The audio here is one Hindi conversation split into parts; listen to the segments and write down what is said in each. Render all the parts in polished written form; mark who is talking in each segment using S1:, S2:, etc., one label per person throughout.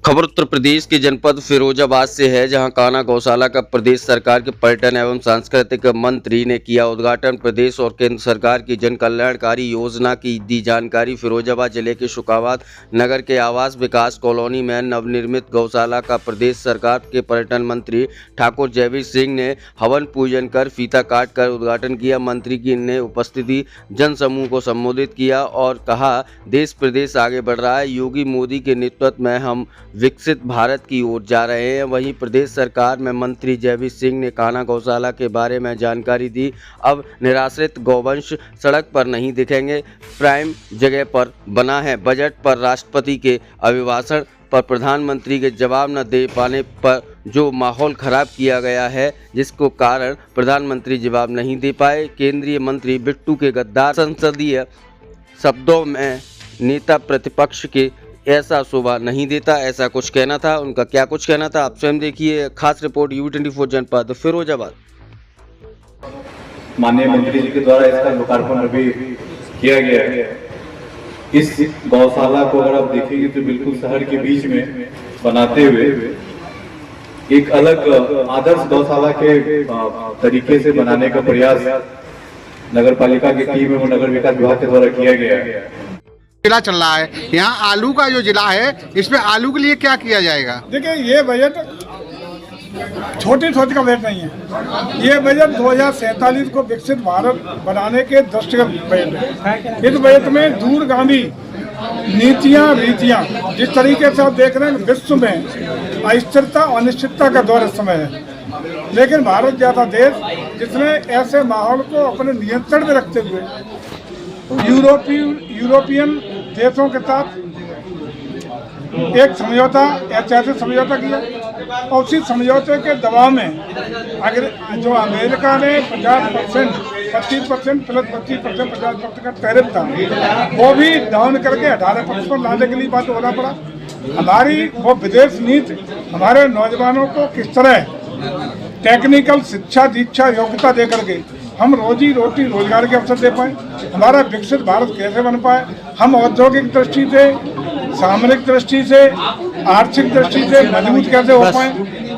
S1: खबर उत्तर प्रदेश के जनपद फिरोजाबाद से है, जहां कान्हा गौशाला का प्रदेश सरकार के पर्यटन एवं सांस्कृतिक मंत्री ने किया उद्घाटन। प्रदेश और केंद्र सरकार की जन कल्याणकारी योजना की दी जानकारी। फिरोजाबाद जिले के शुकाबाद नगर के आवास विकास कॉलोनी में नवनिर्मित गौशाला का प्रदेश सरकार के पर्यटन मंत्री ठाकुर जयवीर सिंह ने हवन पूजन कर फीता काट कर उद्घाटन किया। मंत्री की ने उपस्थिति जन समूह को संबोधित किया और कहा, देश प्रदेश आगे बढ़ रहा है। योगी मोदी के नेतृत्व में हम विकसित भारत की ओर जा रहे हैं। वहीं प्रदेश सरकार में मंत्री जयवीर सिंह ने कान्हा गौशाला के बारे में जानकारी दी। अब निराश्रित गौवंश सड़क पर नहीं दिखेंगे, प्राइम जगह पर बना है। बजट पर राष्ट्रपति के अभिभाषण पर प्रधानमंत्री के जवाब न दे पाने पर जो माहौल खराब किया गया है, जिसको कारण प्रधानमंत्री जवाब नहीं दे पाए। केंद्रीय मंत्री बिट्टू के गद्दार संसदीय शब्दों में नेता प्रतिपक्ष के ऐसा शोभा नहीं देता, ऐसा कुछ कहना था। उनका क्या कुछ कहना था आप स्वयं देखिए। खास रिपोर्ट U24 जनपद फिरोजाबाद।
S2: माननीय मंत्री जी के द्वारा इसका लोकार्पण अभी किया गया है। इस गौशाला को अगर आप देखेंगे तो बिल्कुल शहर के बीच में बनाते हुए एक अलग आदर्श गौशाला के तरीके से बनाने का प्रयास नगर पालिका की टीम एवं नगर विकास विभाग के द्वारा किया गया है।
S3: जिला चल रहा है, यहाँ आलू का जो जिला है, इसमें आलू के लिए क्या किया जाएगा?
S4: देखिए, ये बजट छोटी सोच का बजट नहीं है। ये बजट 2047 को विकसित भारत बनाने के दृष्टिगत बजट है। इस बजट में दूरगामी नीतियाँ रीतियाँ, जिस तरीके से आप देख रहे हैं विश्व में अस्थिरता अनिश्चितता का दौर इस समय है, लेकिन भारत जैसा देश जिसने ऐसे माहौल को अपने नियंत्रण में रखते हुए यूरोपियन देशों के साथ एक समझौता, ऐतिहासिक समझौता किया और उसी समझौते के दबाव में अगर जो अमेरिका ने 50% 25% प्लस 25% 50% का टैरिफ था, वो भी डाउन करके 18% पर लाने के लिए बात होना पड़ा। हमारी वो विदेश नीति हमारे नौजवानों को किस तरह टेक्निकल शिक्षा दीक्षा योग्यता दे करके हम रोजी रोटी रोजगार के अवसर दे पाए, हमारा विकसित भारत कैसे बन पाए, हम औद्योगिक दृष्टि से, सामरिक दृष्टि से, आर्थिक दृष्टि से मजबूत कैसे हो पाए,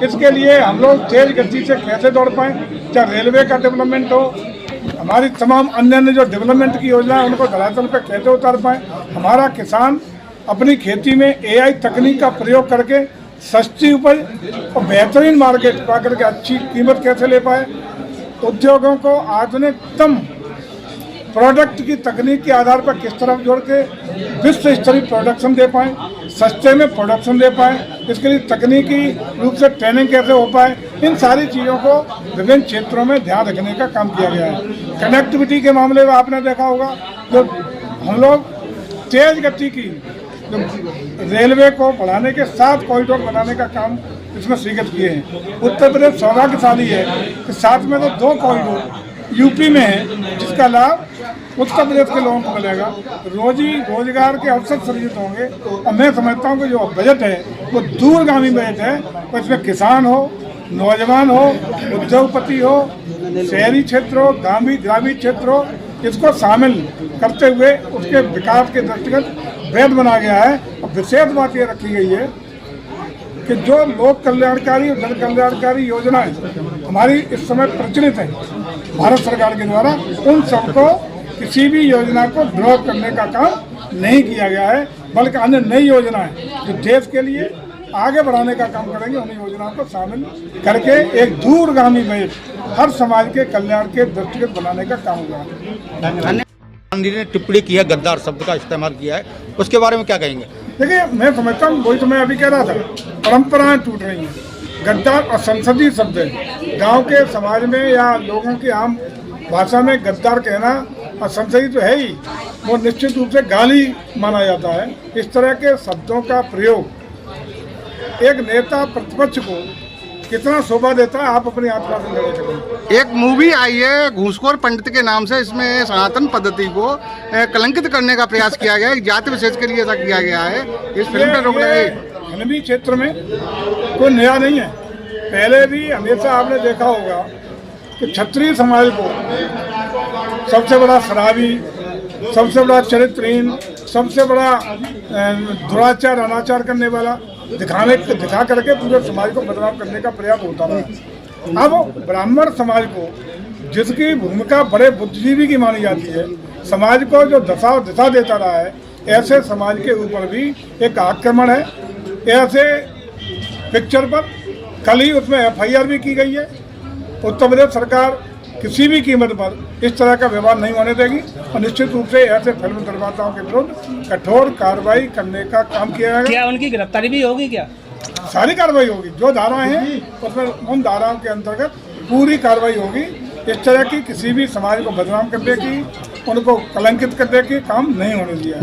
S4: इसके लिए हम लोग तेज गति से कैसे दौड़ पाए। चाहे रेलवे का डेवलपमेंट हो, हमारी तमाम अन्य जो डेवलपमेंट की योजना है उनको धरातल पर कैसे उतार पाए, हमारा किसान अपनी खेती में AI तकनीक का प्रयोग करके सस्ती उपज और बेहतरीन मार्केट पा करके अच्छी कीमत कैसे ले पाए, उद्योगों को आधुनिकतम प्रोडक्ट की तकनीक के आधार पर किस तरह जोड़ के विश्व स्तरीय प्रोडक्शन दे पाएँ, सस्ते में प्रोडक्शन दे पाएँ, इसके लिए तकनीकी रूप से ट्रेनिंग कैसे हो पाए, इन सारी चीज़ों को विभिन्न क्षेत्रों में ध्यान रखने का काम किया गया है। कनेक्टिविटी के मामले में आपने देखा होगा, जो हम लोग तेज गति की रेलवे को बढ़ाने के 7 कॉरिडोर बनाने का काम इसमें स्वीकृत किए हैं। उत्तर प्रदेश सौभाग्यशाली है कि साथ में तो 2 कॉरिडोर यूपी में है, जिसका लाभ उत्तर प्रदेश के लोगों को मिलेगा, रोजी रोजगार के अवसर सृजित होंगे। और मैं समझता हूँ कि जो बजट है वो दूरगामी बजट है, तो इसमें किसान हो, नौजवान हो, उद्योगपति हो, शहरी क्षेत्र हो, ग्रामीण क्षेत्र हो, इसको शामिल करते हुए उसके विकास के दृष्टिगत बजट बना गया है। और विशेष बात ये रखी गई है कि जो लोक कल्याणकारी और जन कल्याणकारी योजनाएं हमारी इस समय प्रचलित हैं भारत सरकार के द्वारा, उन सबको किसी भी योजना को ड्रॉप करने का काम नहीं किया गया है, बल्कि अन्य नई योजनाएं जो देश के लिए आगे बढ़ाने का काम करेंगे, उन योजनाओं को शामिल करके एक दूरगामी बजट हर समाज के कल्याण के दृष्टिगत बनाने का काम हुआ।
S3: गांधी ने टिप्पणी की है, गद्दार शब्द का इस्तेमाल किया है, उसके बारे में क्या कहेंगे?
S4: देखिए, मैं समझता हूँ, वही तो मैं अभी कह रहा था, परंपराएं टूट रही हैं। गद्दार और संसदीय शब्द है, गांव के समाज में या लोगों की आम भाषा में गद्दार कहना और संसदीय तो है ही, वो निश्चित रूप से गाली माना जाता है। इस तरह के शब्दों का प्रयोग एक नेता प्रतिपक्ष को कितना शोभा देता है, आप अपनी आत्मा से लड़े चलें।
S3: एक मूवी आई है घूसखोर पंडित के नाम से, इसमें सनातन पद्धति को कलंकित करने का प्रयास किया गया है, जाति विशेष के लिए ऐसा किया गया है। इस फिल्म पर रोक लगी।
S4: हनवी क्षेत्र में कोई नया नहीं है, पहले भी हमेशा आपने देखा होगा कि क्षत्रिय समाज को सबसे बड़ा शराबी, सबसे बड़ा चरित्रहीन, सबसे बड़ा दुराचार अनाचार करने वाला दिखा करके पूरे समाज को बदनाम करने का प्रयास होता रहा। अब ब्राह्मण समाज को, जिसकी भूमिका बड़े बुद्धिजीवी की मानी जाती है, समाज को जो दशा और दिशा देता रहा है, ऐसे समाज के ऊपर भी एक आक्रमण है। ऐसे पिक्चर पर कल ही उसमें FIR भी की गई है। उत्तर प्रदेश सरकार किसी भी कीमत पर इस तरह का व्यवहार नहीं होने देगी और निश्चित रूप से ऐसे फिल्म निर्माताओं के विरुद्ध कठोर कार्रवाई करने का काम किया जाएगा।
S5: क्या उनकी गिरफ्तारी भी होगी? क्या
S4: सारी कार्रवाई होगी, जो धाराएं हैं उसमें उन धाराओं के अंतर्गत पूरी कार्रवाई होगी। इस तरह की किसी भी समाज को बदनाम करने की, उनको कलंकित करने की काम नहीं होने दिया।